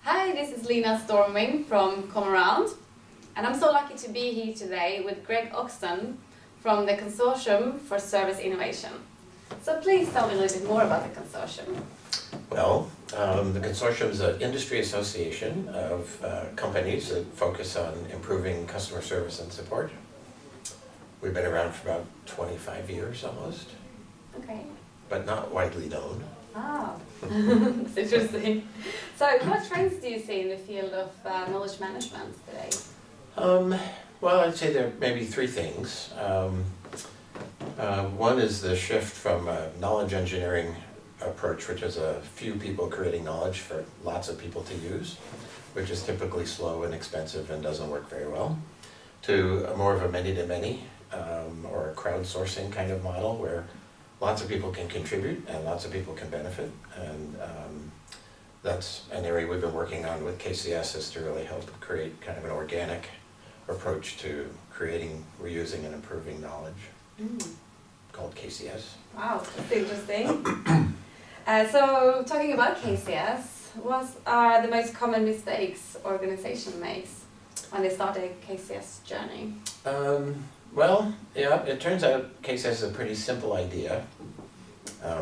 Hi, this is Lena Stormvinge from ComAround, and I'm so lucky to be here today with Greg Oxton from the Consortium for Service Innovation. So please tell me a little bit more about the consortium. Well, the Consortium is an industry association of companies that focus on improving customer service and support. We've been around for about 25 years almost, Okay. but not widely known. Ah, that's interesting. So what trends do you see in the field of knowledge management today? Well, I'd say there are maybe three things. One is the shift from a knowledge engineering approach, which is a few people creating knowledge for lots of people to use, which is typically slow and expensive and doesn't work very well, to more of a many-to-many or a crowdsourcing kind of model where lots of people can contribute and lots of people can benefit. And that's an area we've been working on with KCS, is to really help create kind of an organic approach to creating, reusing, and improving knowledge, called KCS. Wow, that's interesting. So talking about KCS, what are the most common mistakes organization makes when they start a KCS journey? Well, yeah, it turns out KCS is a pretty simple idea,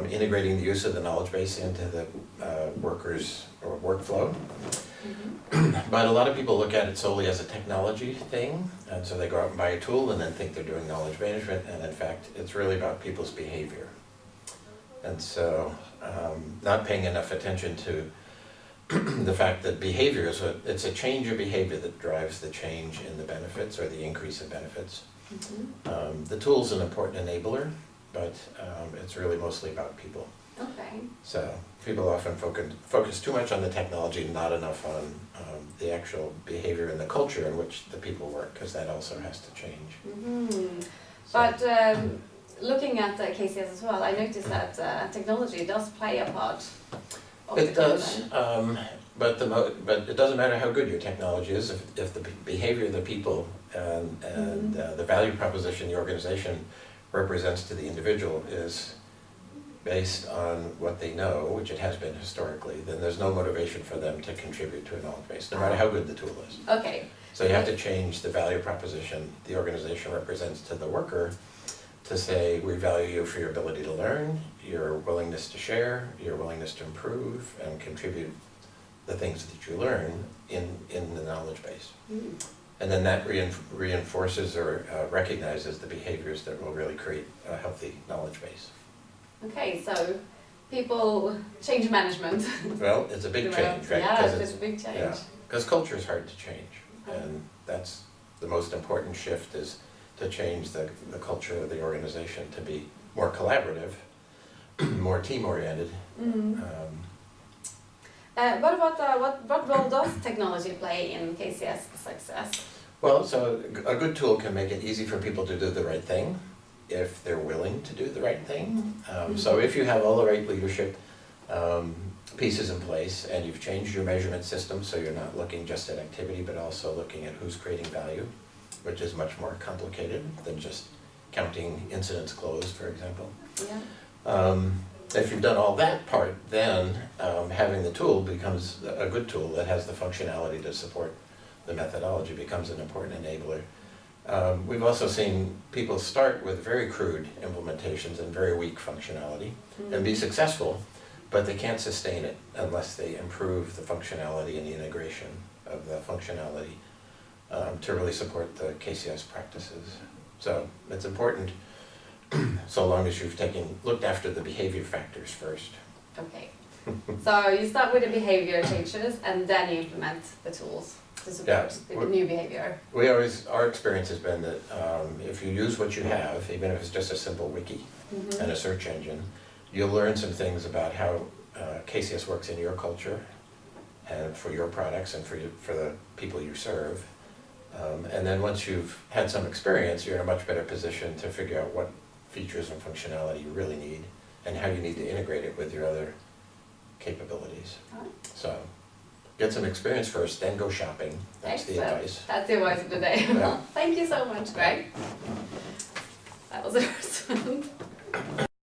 integrating the use of the knowledge base into the workers' or workflow. But a lot of people look at it solely as a technology thing, and so they go out and buy a tool and then think they're doing knowledge management, and in fact, it's really about people's behavior. And so, not paying enough attention to the fact that behavior is it's a change of behavior that drives the change in the benefits or the increase in benefits. The tool's an important enabler, but it's really mostly about people. Okay. So people often focus too much on the technology, not enough on the actual behavior and the culture in which the people work, because that also has to change. But looking at KCS as well, I noticed that technology does play a part. It does, but it doesn't matter how good your technology is if the behavior of the people and the value proposition the organization represents to the individual is based on what they know, which it has been historically, then there's no motivation for them to contribute to a knowledge base, no matter how good the tool is. Okay. So you have to change the value proposition the organization represents to the worker to say, we value you for your ability to learn, your willingness to share, your willingness to improve and contribute the things that you learn in the knowledge base. And then that reinforces or recognizes the behaviors that will really create a healthy knowledge base. Okay, so people change management. Well, it's a big change, right? Yeah, it's a big change. Yeah, because culture is hard to change, and that's the most important shift, is to change the culture of the organization to be more collaborative, more team-oriented. What role does technology play in KCS success? Well, so a good tool can make it easy for people to do the right thing if they're willing to do the right thing. So if you have all the right leadership pieces in place and you've changed your measurement system so you're not looking just at activity but also looking at who's creating value, which is much more complicated than just counting incidents closed, for example. Yeah. If you've done all that part, then having the tool becomes a good tool that has the functionality to support the methodology, becomes an important enabler. We've also seen people start with very crude implementations and very weak functionality and be successful, but they can't sustain it unless they improve the functionality and the integration of the functionality to really support the KCS practices. So it's important so long as you've looked after the behavior factors first. Okay. So you start with the behavior changes and then you implement the tools to support the new behavior. Our experience has been that if you use what you have, even if it's just a simple wiki and a search engine, you'll learn some things about how KCS works in your culture and for your products and for the people you serve. And then once you've had some experience, you're in a much better position to figure out what features and functionality you really need and how you need to integrate it with your other capabilities. So get some experience first, then go shopping. That's the advice. That's the advice of the day. Yeah. Thank you so much, Greg. That was the first one.